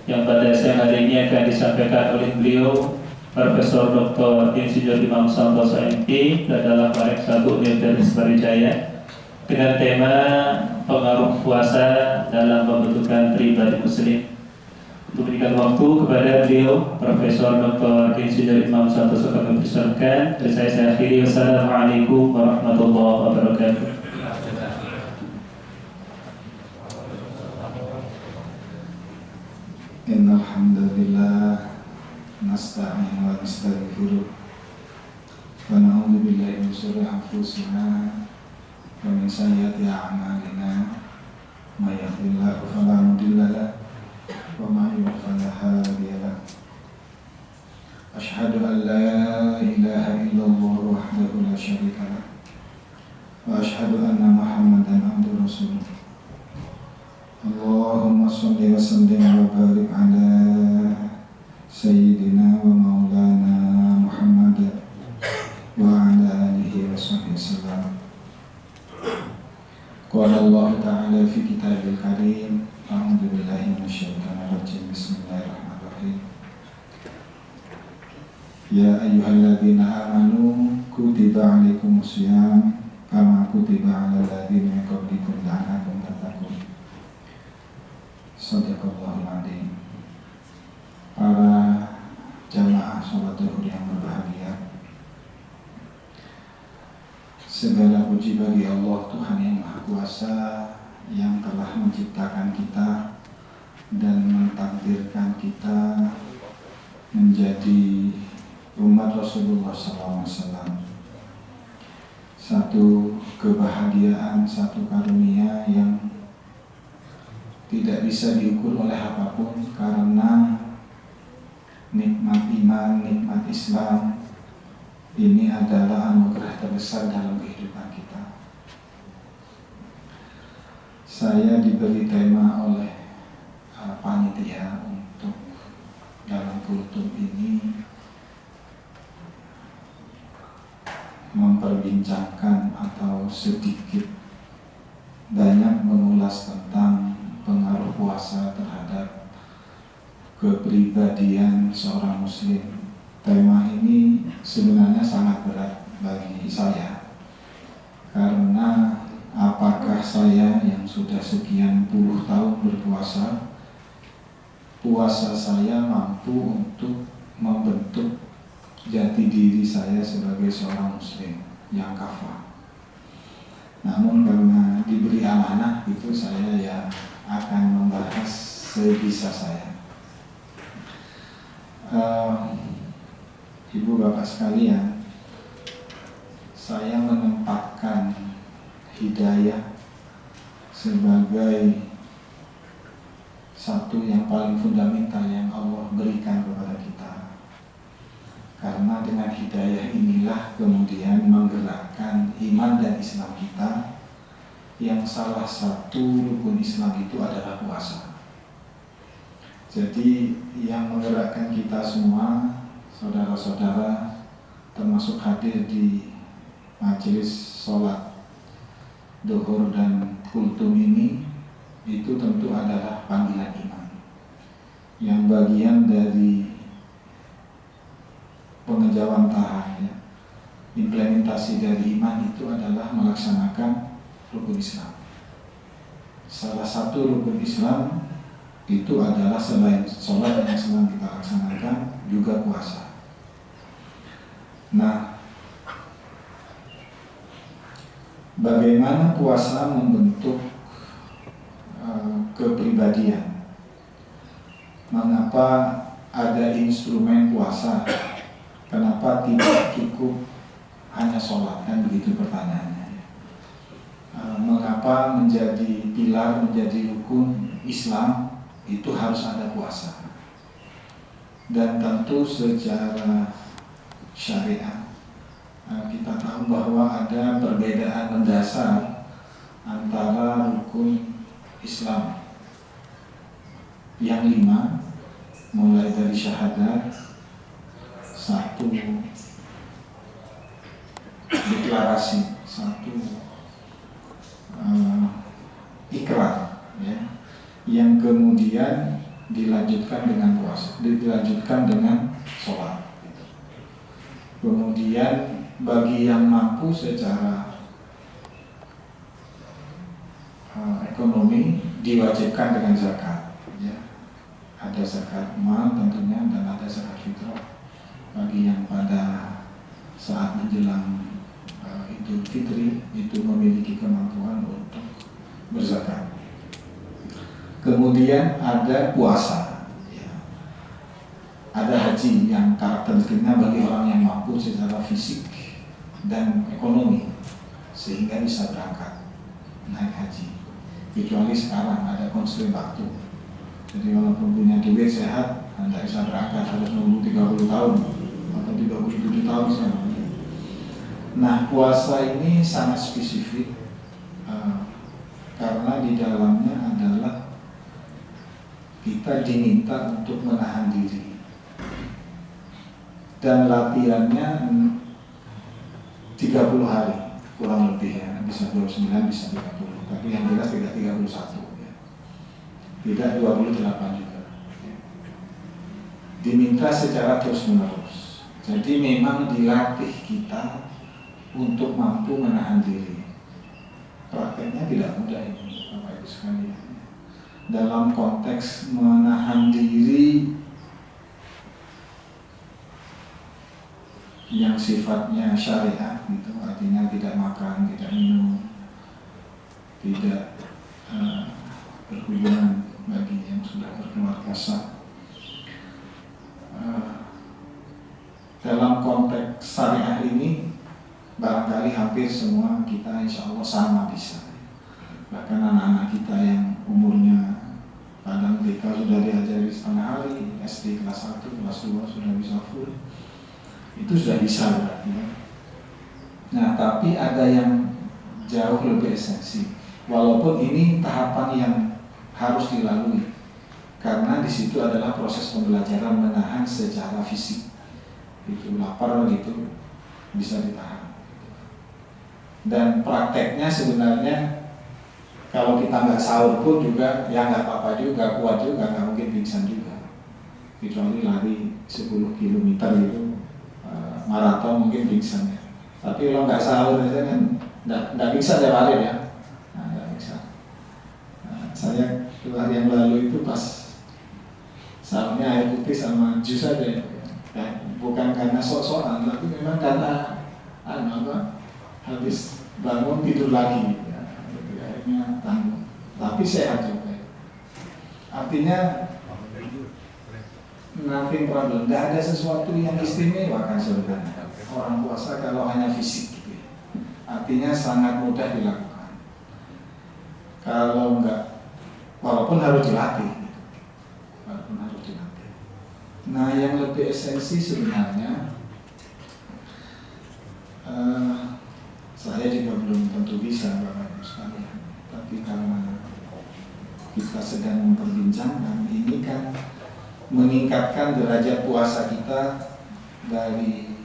yang pada siang hari ini akan disampaikan oleh beliau Profesor Dr. Insinyur Imam Santoso MP adalah Marek 1 Universitas Brawijaya dengan tema pengaruh puasa dalam pembentukan pribadi muslim. Untuk memberikan waktu kepada beliau Profesor Dr. Insinyur Imam Santoso kami persilakan. Dari saya akhiri, wassalamualaikum warahmatullahi wabarakatuh. Innal hamdalillah nasta'inu wa nastaghfiruh wa na'udzu billahi min shururi anfusina wa min sayyiati a'malina may yahdihillahu fala mudilla lahu wa may yudlil fala hadiya lahu. Asyhadu an la ilaha illallah wahdahu la syarika lahu wa asyhadu anna Muhammadan abduhu rasuluh. Allahumma sholli wa sallim wa barik ala sayyidina wa maulana Muhammad wa ala alihi wa sahbihi sallam. Qala Allah ta'ala fi kitabil karim, a'udzu billahi minasyaitonir rajim. Bismillahirrahmanirrahim. Ya ayyuhalladzina amanu kutiba 'alaikumus syiyam kama kutiba 'alal ladzina min qablikum la'allakum tattaqun. Shadaqallahul adzim. Para jamaah sholat zuhur yang berbahagia, segala puji bagi Allah Tuhan yang Maha Kuasa yang telah menciptakan kita dan mentakdirkan kita menjadi umat Rasulullah SAW. Satu kebahagiaan, satu karunia yang tidak bisa diukur oleh apapun, karena nikmat iman, nikmat Islam ini adalah anugerah terbesar dalam kehidupan kita. Saya diberi tema oleh panitia untuk dalam kultum ini memperbincangkan atau sedikit banyak mengulas tentang pengaruh puasa terhadap kepribadian seorang muslim. Tema ini sebenarnya sangat berat bagi saya, karena apakah saya yang sudah sekian puluh tahun berpuasa, puasa saya mampu untuk membentuk jati diri saya sebagai seorang muslim yang kafah. Namun karena diberi amanah itu, saya ya akan membahas sebisa saya. Ibu bapak sekalian, saya menempatkan hidayah sebagai satu yang paling fundamental yang Allah berikan kepada kita. Karena dengan hidayah inilah kemudian menggerakkan iman dan Islam kita, yang salah satu rukun Islam itu adalah puasa. Jadi yang menggerakkan kita semua, saudara-saudara, termasuk hadir di majelis sholat duhur dan kultum ini, itu tentu adalah panggilan iman, yang bagian dari pengejawantahan, implementasi dari iman itu adalah melaksanakan rukun Islam. Salah satu rukun Islam itu adalah selain sholat yang sedang kita laksanakan, juga puasa. Nah, bagaimana puasa membentuk kepribadian? Mengapa ada instrumen puasa? Kenapa tidak cukup hanya sholat? Kan begitu pertanyaannya. Mengapa menjadi pilar, menjadi rukun Islam itu harus ada puasa? Dan tentu secara syariat kita tahu bahwa ada perbedaan mendasar antara rukun Islam yang 5, mulai dari syahadat, 1 deklarasi, 1 ikrar, ya, yang kemudian dilanjutkan dengan puasa, dilanjutkan dengan sholat. Kemudian bagi yang mampu secara ekonomi diwajibkan dengan zakat, ya. Ada zakat mal tentunya dan ada zakat fitrah bagi yang pada saat menjelang Idul Fitri itu memiliki kemampuan untuk berzakat. Kemudian ada puasa, ya. Ada haji yang karakteristiknya bagi orang yang mampu secara fisik dan ekonomi sehingga bisa berangkat naik haji. Kecuali sekarang ada konstrain waktu. Jadi walaupun punya duit sehat, Anda bisa berangkat harus nunggu 30 tahun atau 37 tahun sekarang. Nah, puasa ini sangat spesifik karena di dalamnya adalah kita diminta untuk menahan diri dan latihannya 30 hari kurang lebih, ya. Bisa 29, bisa 30, tapi yang jelas tidak 31, ya. Tidak 28 juga, ya. Diminta secara terus menerus. Jadi memang dilatih kita untuk mampu menahan diri. Prakteknya tidak mudah ini, Bapak Ibu sekalian. Dalam konteks menahan diri yang sifatnya syariat, gitu, artinya tidak makan, tidak minum, tidak berhubungan bagi yang sudah berkeluarga sah. Dalam konteks syariah ini barangkali hampir semua kita insya Allah sama bisa. Bahkan anak-anak kita yang umurnya kadang TK sudah diajari setengah hari, SD kelas 1, kelas 2 sudah bisa full. Itu sudah bisa berarti, ya. Nah, tapi ada yang jauh lebih esensi. Walaupun ini tahapan yang harus dilalui, karena di situ adalah proses pembelajaran menahan secara fisik. Itu lapar gitu bisa ditahan. Dan prakteknya sebenarnya kalau kita nggak sahur pun juga ya nggak apa-apa juga, kuat juga, nggak mungkin pingsan juga. Kecuali lari 10 km gitu. Maraton mungkin pingsan, ya. Tapi kalau nggak sahur aja kan nggak bisa tiap hari, ya. Nah, nggak bisa. Nah, saya 2 hari yang lalu itu pas sahurnya air putih sama jus aja, ya. Bukan karena sok-sokan, tapi memang karena habis bangun tidur lagi, ya. Jadi akhirnya tanggung. Tapi sehat juga. Artinya nothing problem, tidak ada sesuatu yang istimewa kan sebenarnya. Orang puasa kalau hanya fisik, gitu, ya. Artinya sangat mudah dilakukan. Kalau enggak, walaupun harus dilatih, gitu. Walaupun harus dilatih. Nah, yang lebih esensi sebenarnya, saya juga belum tentu bisa, Bapak Ibu sekalian. Tapi karena kita sedang memperbincangkan ini kan meningkatkan derajat puasa kita dari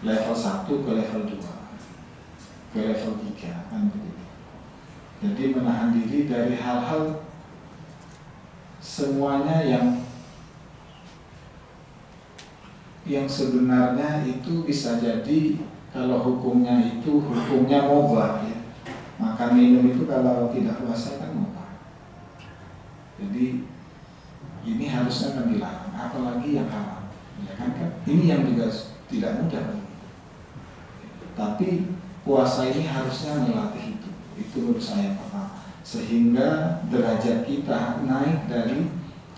level 1 ke level 2 ke level 3 kan begitu. Jadi menahan diri dari hal-hal semuanya yang sebenarnya itu bisa jadi kalau hukumnya mubah, ya. Makan minum itu kalau tidak puasa kan mubah. Jadi ini harusnya kan dilarang, apalagi yang haram, ya kan? Ini yang juga tidak mudah. Tapi puasa ini harusnya melatih itu menurut saya pertama, sehingga derajat kita naik dari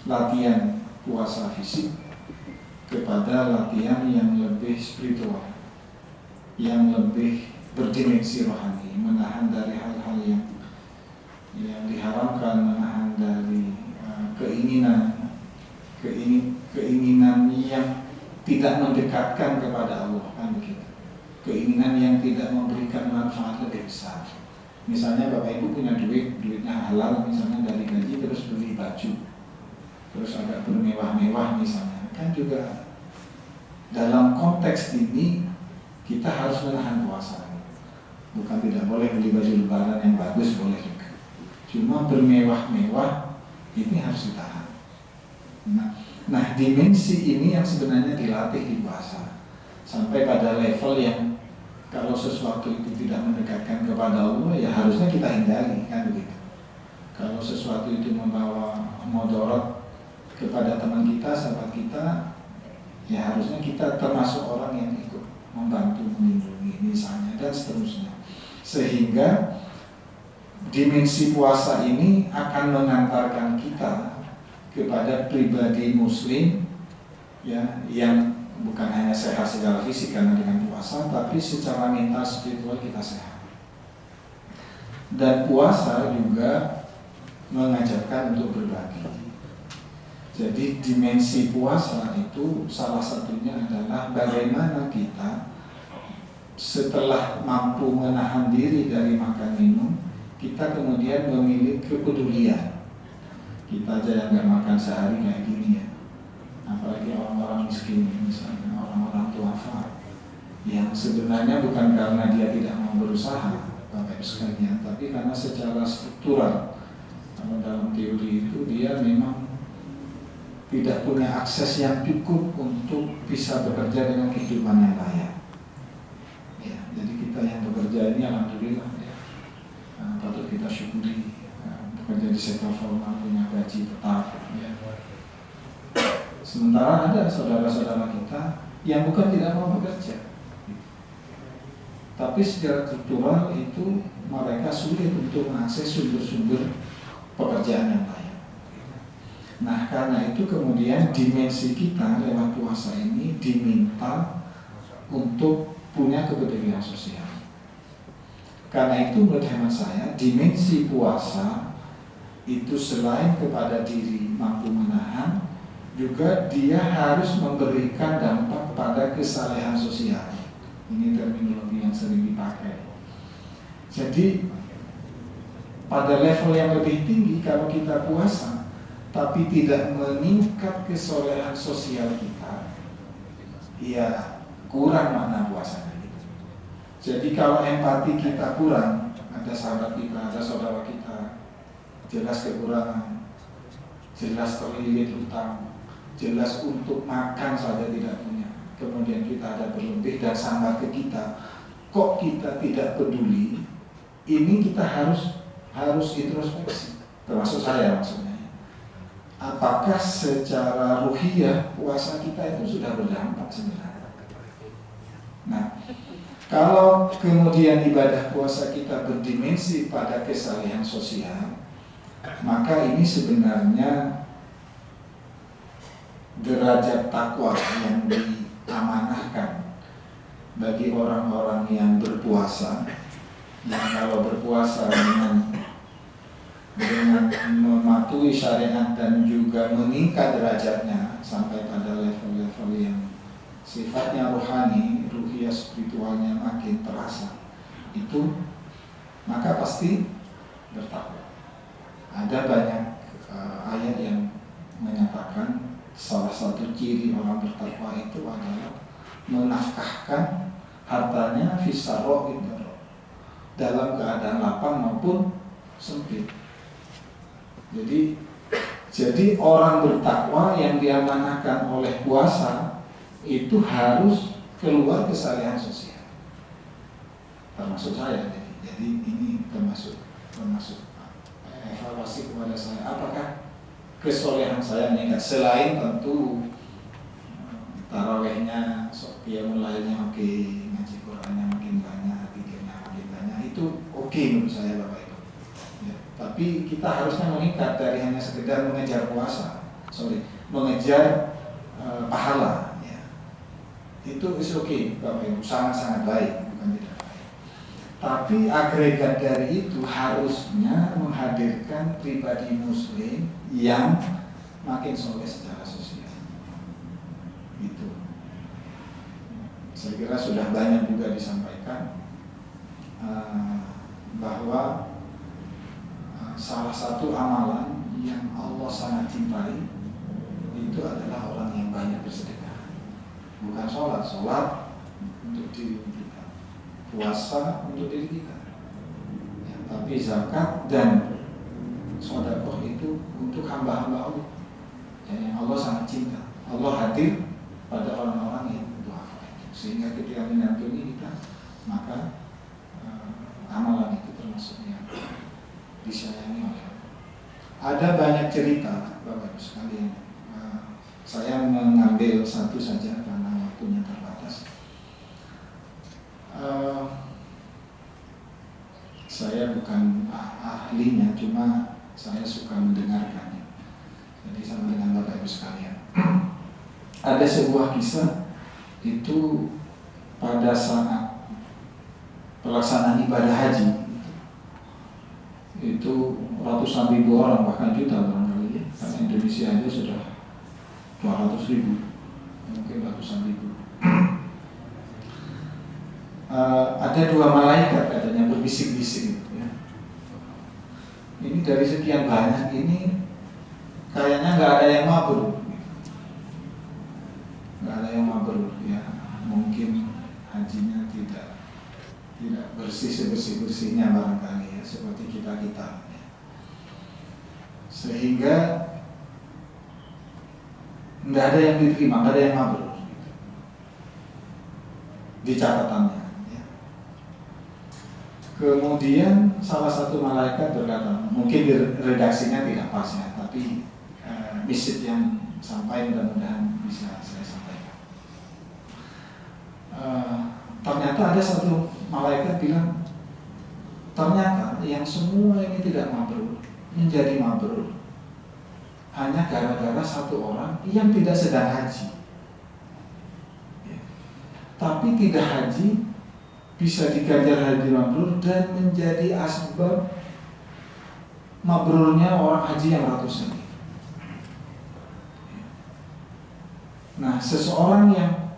latihan puasa fisik kepada latihan yang lebih spiritual, yang lebih berdimensi rohani, menahan dari hal-hal yang diharamkan, menahan dari keinginan yang tidak mendekatkan kepada Allah, kan begitu. Keinginan yang tidak memberikan manfaat lebih besar. Misalnya Bapak Ibu punya duitnya halal, misalnya dari gaji terus beli baju, terus agak bermewah-mewah misalnya, kan juga dalam konteks ini kita harus menahan puasa. Bukan tidak boleh beli baju lebaran yang bagus, boleh juga. Cuma bermewah-mewah ini harus ditahan. Nah, dimensi ini yang sebenarnya dilatih di puasa sampai pada level yang kalau sesuatu itu tidak mendekatkan kepada Allah, ya harusnya kita hindari, kan begitu. Kalau sesuatu itu membawa mudarat kepada teman kita, sahabat kita, ya harusnya kita termasuk orang yang ikut membantu, melindungi misalnya, dan seterusnya. Sehingga dimensi puasa ini akan mengantarkan kita kepada pribadi muslim ya, yang bukan hanya sehat secara fisik karena dengan puasa, tapi secara mental spiritual kita sehat. Dan puasa juga mengajarkan untuk berbagi. Jadi dimensi puasa itu salah satunya adalah bagaimana kita setelah mampu menahan diri dari makan minum, kita kemudian memilih kepedulian. Kita aja yang gak makan sehari kayak gini ya, apalagi orang-orang miskin, misalnya orang-orang duafa yang sebenarnya bukan karena dia tidak mau berusaha Bapak Ibu sekalian, tapi karena secara struktural, kalau dalam teori itu dia memang tidak punya akses yang cukup untuk bisa bekerja dengan kehidupan yang layak. Ya, jadi kita yang bekerja ini alhamdulillah ya, patut kita syukuri, bekerja di sektor formal punya gaji tetap. Ya. Sementara ada saudara-saudara kita yang bukan tidak mau bekerja, tapi secara struktural itu mereka sulit untuk mengakses sumber-sumber pekerjaan yang lain. Nah, karena itu kemudian dimensi kita lewat puasa ini diminta untuk punya kepedulian sosial. Karena itu menurut hemat saya, dimensi puasa itu selain kepada diri mampu menahan, juga dia harus memberikan dampak pada kesalehan sosial. Ini terminologi yang sering dipakai. Jadi pada level yang lebih tinggi, kalau kita puasa tapi tidak meningkat kesolehan sosial kita, ya kurang makna puasanya. Jadi kalau empati kita kurang, ada sahabat kita, ada saudara kita, jelas kekurangan, jelas terlilit utang, jelas untuk makan saja tidak punya, kemudian kita ada berlebih dan sambat ke kita, kok kita tidak peduli? Ini kita harus introspeksi, termasuk saya maksudnya. Apakah secara ruhiyah puasa kita itu sudah berdampak sebenarnya? Nah, kalau kemudian ibadah puasa kita berdimensi pada kesalehan sosial, maka ini sebenarnya derajat takwa yang diamanahkan bagi orang-orang yang berpuasa. Yang kalau berpuasa dengan mematuhi syariat dan juga meningkat derajatnya sampai pada level-level yang sifatnya rohani, ruhiyah spiritualnya makin terasa, itu maka pasti bertakwa. Ada banyak ayat yang menyatakan salah satu ciri orang bertakwa itu adalah menafkahkan hartanya fisarro itu dalam keadaan lapang maupun sempit. Jadi orang bertakwa yang diamanahkan oleh puasa itu harus keluar kesalehan sosial. Termasuk saya. Jadi ini termasuk evaluasi kepada saya. Apakah kesolehan saya meningkat? Selain tentu tarawehnya, qiyamul lailnya oke, ngaji Qur'annya makin banyak, pikirnya makin banyak, itu oke menurut saya Bapak Ibu. Ya, tapi kita harusnya meningkat dari hanya sekedar mengejar mengejar pahala. Ya. Itu is oke Bapak Ibu, sangat-sangat baik, bukan tidak baik. Tapi agregat dari itu harusnya menghadirkan pribadi muslim yang makin soleh secara sosial. Itu saya kira sudah banyak juga disampaikan bahwa salah satu amalan yang Allah sangat cintai itu adalah orang yang banyak bersedekah. Bukan sholat untuk diri kita, puasa untuk diri kita ya, tapi zakat dan sedekah itu untuk hamba-hamba Allah Dan yang Allah sangat cinta. Allah hadir pada orang-orang yang berdoa. Sehingga ketika menyantuni kita, maka amalan itu termasuk yang disayangi oleh Allah. Ada banyak cerita, Bapak Ibu sekalian. Saya mengambil satu saja karena waktunya terbatas. Saya bukan ahlinya, cuma saya suka mendengarkannya. Jadi sama dengan Bapak Ibu sekalian. Ada sebuah kisah itu pada saat pelaksanaan ibadah haji, itu ratusan ribu orang, bahkan juta barangkali ya, karena Indonesia aja sudah 200 ribu, mungkin ratusan ribu. Ada dua malaikat katanya berbisik-bisik gitu ya. Ini dari sekian banyak ini kayaknya nggak ada yang mabrur, nggak ada yang mabrur ya. Mungkin hajinya tidak bersih sebersih-bersihnya barangkali ya, seperti kita ya. Sehingga nggak ada yang diterima, nggak ada yang mabrur gitu, di catatannya ya. Kemudian salah satu malaikat berkata, mungkin di redaksinya tidak pas ya, tapi message yang sampai mudah-mudahan bisa saya sampaikan. Ternyata ada satu malaikat bilang, ternyata yang semua ini tidak mabrur menjadi mabrur hanya gara-gara satu orang yang tidak sedang haji ya. Tapi tidak haji bisa diganjar haji mabrur dan menjadi asbab mabrurnya orang haji yang ratusan. Nah, seseorang yang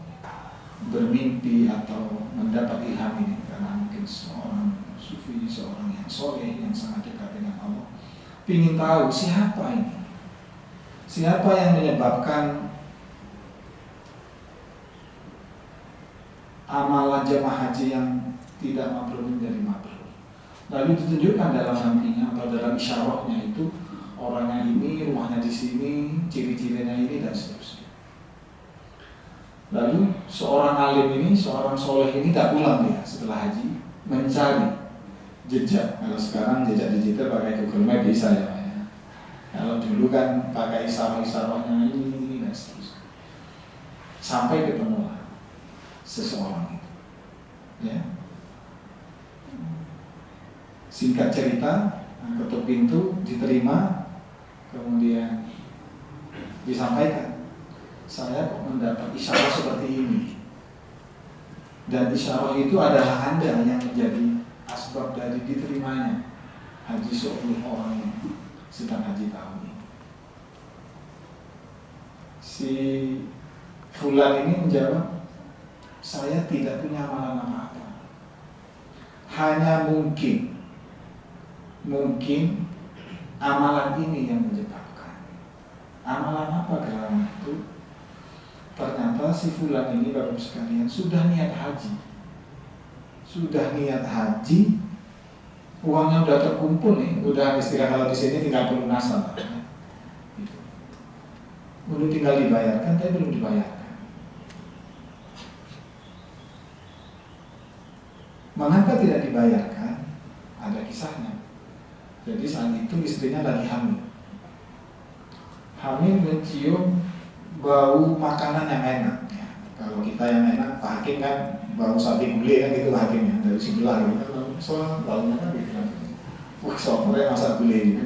bermimpi atau mendapat ilham ini, karena mungkin seorang sufi, seorang yang soleh, yang sangat dekat dengan Allah, ingin tahu siapa ini, siapa yang menyebabkan amalan jemaah haji yang tidak mabrur menjadi mabrur. Lalu ditunjukkan dalam nantinya atau dalam isyarahnya itu, orangnya ini, rumahnya di sini, ciri-cirinya ini, dan seterusnya. Lalu seorang alim ini, seorang soleh ini tak pulang dia setelah haji mencari jejak. Kalau sekarang jejak digital pakai Google Map bisa ya. Kalau dulu kan pakai isyarat-isyaratnya ini dan seterusnya. Sampai ketemu seseorang itu. Ya. Singkat cerita, ketuk pintu diterima, kemudian disampaikan, saya mendapat isyarat seperti ini, dan isyarat itu adalah Anda yang menjadi asbab dari diterimanya haji 10 orang yang sedang haji tahun ini. Si fulan ini menjawab, saya tidak punya amalan apa-apa, hanya mungkin amalan ini yang menyebabkan. Amalan apa gerangan itu? Ternyata si fulan ini, Bapak sekalian, sudah niat haji, uangnya udah terkumpul nih, udah istilah kalau di sini tinggal pelunasan, gitu. Udah tinggal dibayarkan, tapi belum dibayarkan. Mengapa tidak dibayarkan? Ada kisahnya. Jadi saat itu istrinya lagi hamil mencium bau makanan yang enak. Ya, kalau kita yang enak, Pak Hakim kan bau sapi gulai kan gitu Hakimnya dari sebelah gitu. Soal baunya kan gitu kan. Wah, sopre masak gulai gitu.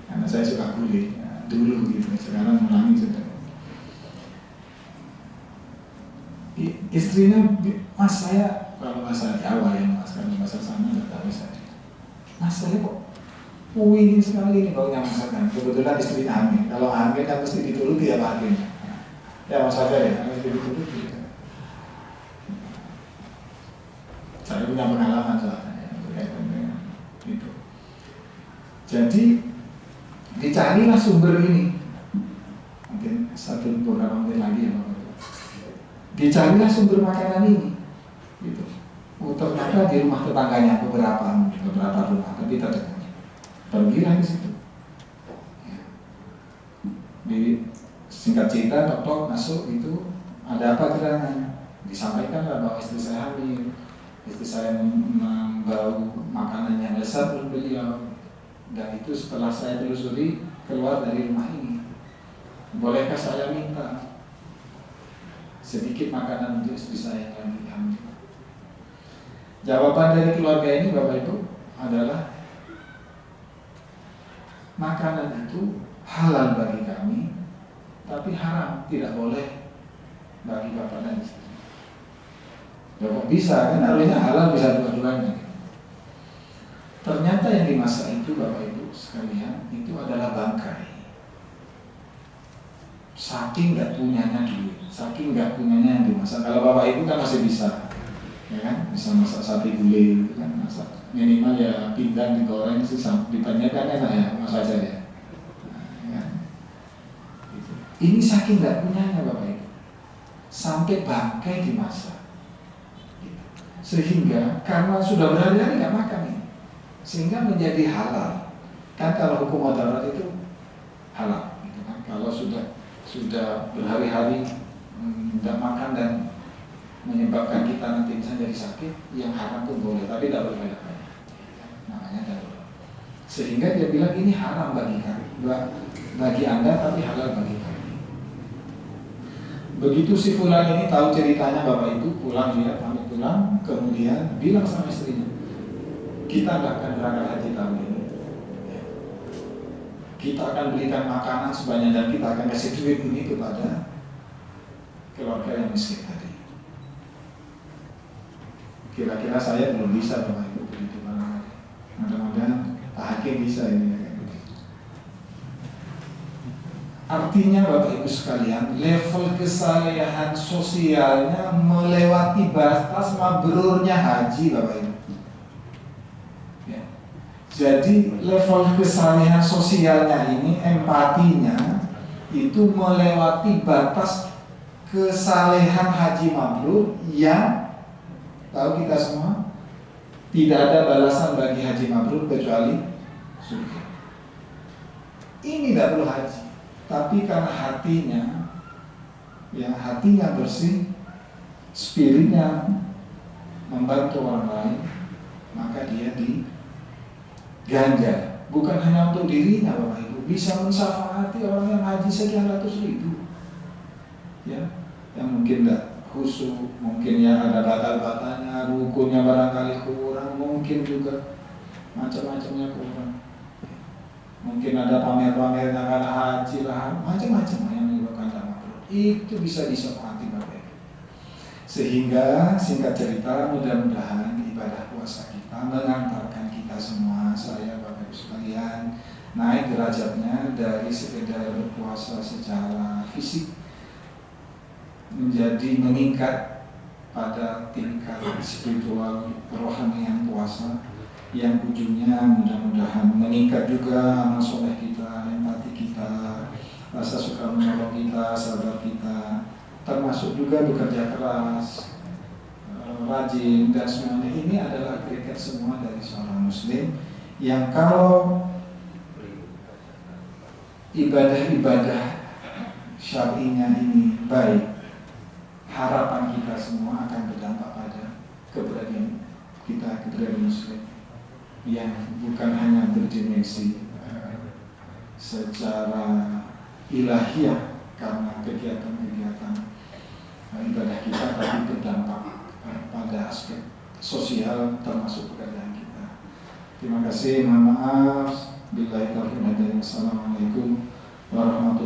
Karena saya suka gulai ya, dulu gitu. Sekarang menangis sudah. Istrinya, Mas saya, kalau bahasa Jawa ya Mas, kalau bahasa sana nggak tahu saya. Mas saya kok wih sekali ini baunya masakan. Kebetulan istrinya hamil. Kalau hamil kan mesti dituruti ya Pak Hakim. Ya Mas Fajar ya, mesti dituruti. Saya punya pengalaman soalnya berkaitan dengan itu. Jadi dicarilah sumber ini. Mungkin beberapa menit lagi ya Bapak. Dicarilah sumber makanan ini. Gitu. Ternyata di rumah tetangganya beberapa rumah, tapi terdekat. Pergilah ke situ. Ya. Di singkat cerita, tok masuk itu ada apa gerangan? Disampaikanlah bahwa istri saya hamil, istri saya membawa makanan yang lezat untuk beliau, dan itu setelah saya telusuri keluar dari rumah ini. Bolehkah saya minta sedikit makanan untuk istri saya yang lagi hamil? Jawaban dari keluarga ini Bapak Ibu adalah makanan itu halal bagi kami, tapi haram, tidak boleh bagi bapak dan istri. Bapak bisa kan, harusnya halal bisa dua-duanya. Ternyata yang dimasak itu Bapak Ibu sekalian itu adalah bangkai. Saking nggak punyanya duit, saking nggak punyanya yang dimasak. Kalau Bapak Ibu kan masih bisa, ya kan, bisa masak sapi gulai, gitu kan, masak minimal ya pindang digoreng sih, dipannya kan enak ya, masak aja ya. Ini saking nggak punyanya Bapak Ibu, sampai bangkai dimasak, sehingga karena sudah berhari-hari nggak makan ini, sehingga menjadi halal. Kan kalau hukum darurat itu halal, gitu kan? Kalau sudah berhari-hari nggak makan dan menyebabkan kita nanti bisa jadi sakit, yang haram pun boleh, tapi tidak boleh banyak-banyak. Namanya darurat. Sehingga dia bilang ini haram bagi Anda, tapi halal bagi kami. Begitu si fulan ini tahu ceritanya Bapak Ibu, pulang dia pamit pulang, kemudian bilang sama istrinya, kita nggak akan berangkat haji tahun ini. Kita akan belikan makanan sebanyak dan kita akan kasih duit ini kepada keluarga yang miskin tadi. Kira-kira saya belum bisa Bapak Ibu begitu banget. Mudah-mudahan Pak Hakim bisa ini. Artinya Bapak Ibu sekalian, level kesalehan sosialnya melewati batas mabrurnya haji Bapak Ibu. Ya. Jadi level kesalehan sosialnya ini, empatinya itu melewati batas kesalehan haji mabrur yang tahu kita semua tidak ada balasan bagi haji mabrur kecuali surga. Ini tidak perlu haji. Tapi karena hatinya bersih, spiritnya membantu orang lain, maka dia diganjar. Bukan hanya untuk dirinya Bapak Ibu, bisa mensyafahati orang yang haji sekian ratus ribu, ya, yang mungkin tidak khusyuk, mungkin ya ada batal-batalnya, rukunnya barangkali kurang, mungkin juga macam-macamnya kurang. Mungkin ada pamer-pamernya karena haji lah, macam-macam yang menyebabkan dalam perut. Itu bisa disyafaati Bapak Ibu. Sehingga singkat cerita, mudah-mudahan ibadah puasa kita mengantarkan kita semua, saya Bapak Ibu sekalian, naik derajatnya dari sekedar berpuasa secara fisik menjadi meningkat pada tingkat spiritual rohanian puasa, yang ujungnya mudah-mudahan meningkat juga amal soleh kita, empati kita, rasa suka menolong kita, sabar kita, termasuk juga bekerja keras, rajin, dan semuanya ini adalah agregat semua dari seorang muslim yang kalau ibadah-ibadah syar'inya ini baik, harapan kita semua akan berdampak pada keberadaan kita, keberadaan muslim yang bukan hanya berdimensi secara ilahiyah karena kegiatan-kegiatan ibadah kita, tapi berdampak pada aspek sosial termasuk pekerjaan kita. Terima kasih, mohon maaf. Billahi taufiq wal hidayah. Assalamualaikum warahmatullahi wabarakatuh.